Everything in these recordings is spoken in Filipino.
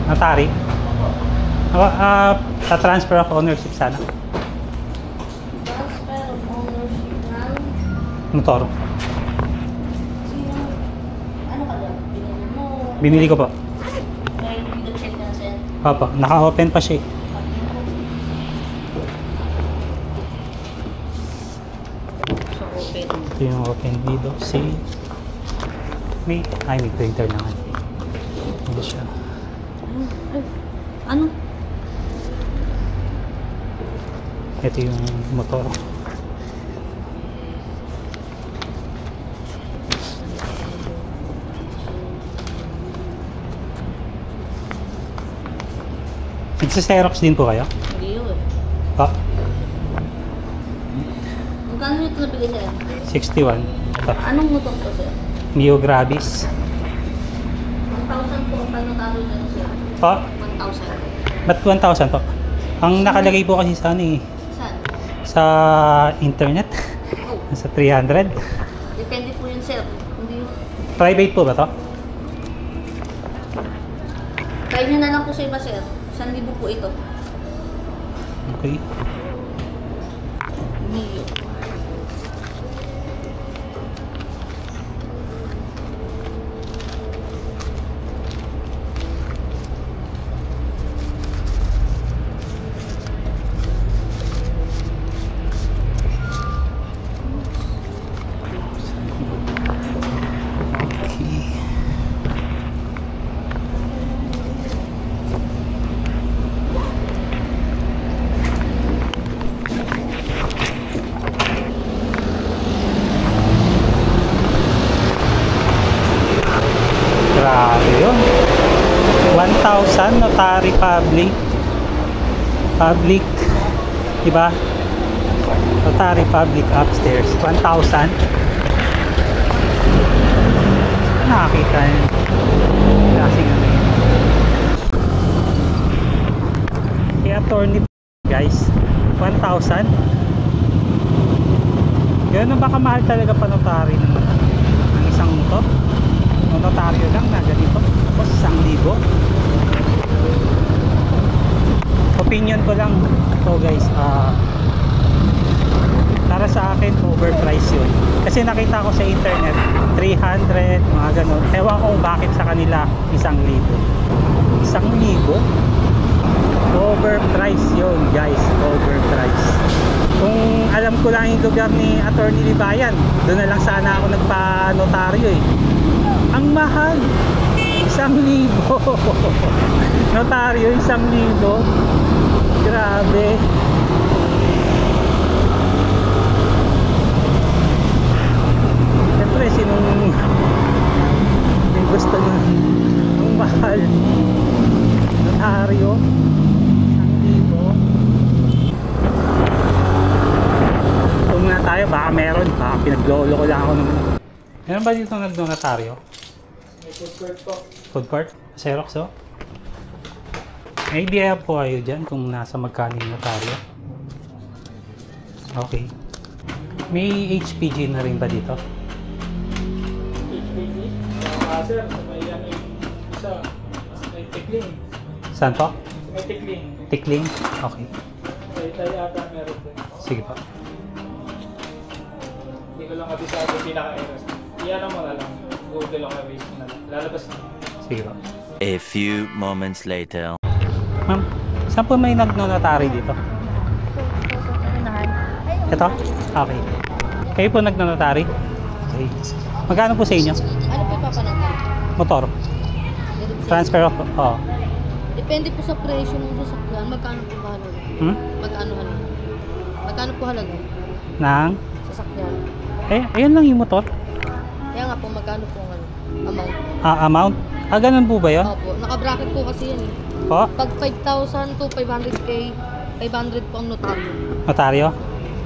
Notary? Sa-transfer of ownership sana. Transfer of ownership ng... Motor. Sino? Ano ka lang? Binili mo? Binili ko po. Dahil hindi check na sir. Opo, naka-open pa siya. So, open. Ito yung open dito. See? May printer naman. Ano siya? Ano? Ito yung motor. Nagsa-Xerox din po kayo? Hindi yun. Oh, Magkano nyo ito nabili sir? 61. Ito. Anong motor to sir? Mio Gravis. 1,000 po ang panotaro dyan sir. Oh, 1,000. ba't 1,000 po? Ang nakalagay po kasi sa ano eh, Saan? sa internet. Oh, Sa 300. depende po yun sir. Hindi yun. Private po ba to? Kaya nyo na lang po sa iba sir. 1,000 po ito. Okay. Mio. Grabe yun. 1,000 notary public. Public. Diba? Notary public upstairs. 1,000. Nakakita yun. Kasi nga yun. Kaya attorney guys. 1,000. Gano'n ba kamahal talaga pa notary ng isang motor? Notaryo lang na ganito. Tapos 1,000. Opinion ko lang to guys. Para sa akin overpriced yun. Kasi nakita ko sa internet 300, mga ganun. Ewan ko bakit sa kanila 1,000. 1,000? Overpriced yun guys. Overpriced. Kung alam ko lang yung lugar ni Attorney Libayan, doon na lang sana ako nagpa-notaryo eh. Ang mahal, 1,000. Notaryo 1,000. Grabe. Siyempre sinong gusto nyo ang mahal, notaryo 1,000. Kung nga tayo, baka meron, baka pinaglolo ko lang ako naman. Meron ba dito nagnotaryo? Food court po. Food court? Xerox oh? May idea po kayo dyan kung nasa magkano yung notaryo? Okay. May HPG na rin ba dito? HPG? Sir, may ano yung isa. May tikling. Saan po? May tikling. Tikling? Okay. May tayo ata meron din. Sige po. Hindi ko lang kabisado pinaka-eros. Iyan mo na lang. Google lang erase na lang. Lalabas na. Sige po. A few moments later. Ma'am, saan po may nagnotaryo dito? Ito? Okay. Kayo po nagnotaryo? Okay. Magkano po sa inyo? Ano po ipapanagay? Motor? Transfer of? Oo. Depende po sa presyo ng sasakyan. Magkano po ba halaga? Magkano halaga? Magkano po halaga? Nang? Sasakyan. Ayun lang yung motor. Kaya nga po, magkano po ang amount? Amount? Ganun po ba yun? Opo, naka-bracket po kasi yan eh. Po? Pag 5,000 to 500k, 500 po ang notaryo. Notaryo?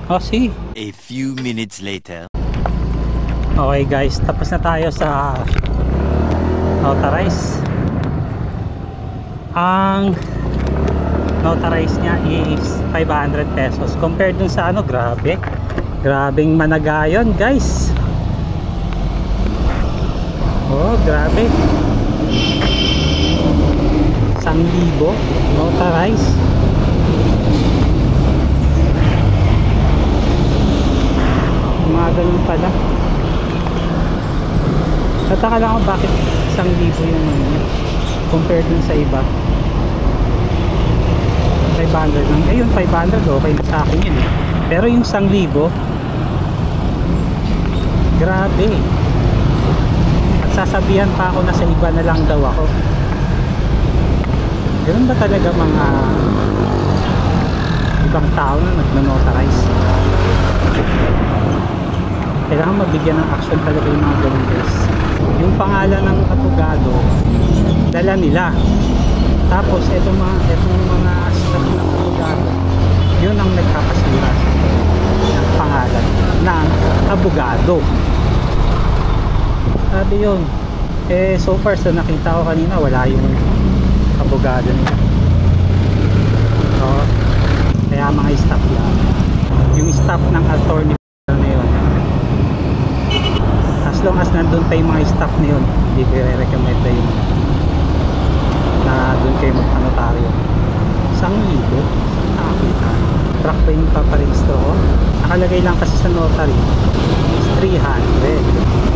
Oh, sige. A few minutes later. Okay guys, tapos na tayo sa notarize. Ang notarize niya is 500 pesos. Compared dun sa ano, grabe. Grabing managayon guys. Oh, grabe. 1,000 Notarize. Mga ganun pala. Tataka lang ako bakit 1,000 yung ano niya compared dun sa iba. 500 lang. Ayun, 500 okay na sa akin yun eh. Pero yung 1,000 grabe. At sasabihan pa ako na sa iba na lang daw ako. Ganun ba talaga mga ibang tao na nagno-notarize? Kailangan mabigyan ng action talaga yung mga ganun guys. Yung pangalan ng abogado dala nila, tapos etong mga staff ng abogado, yun ang nagkakasira ng pangalan ng abogado. Sabi yun so far sa nakita ko kanina wala yung abogado nila. So, kaya mga staff lang, yung staff ng attorney na yun, as long as nandun pa yung mga staff na yun, hindi ko i-recommend na yun na dun kayo magpanotaryo. 1,000 nakakita. Track pa yung paparehistro ko, nakalagay lang kasi sa notary is 300.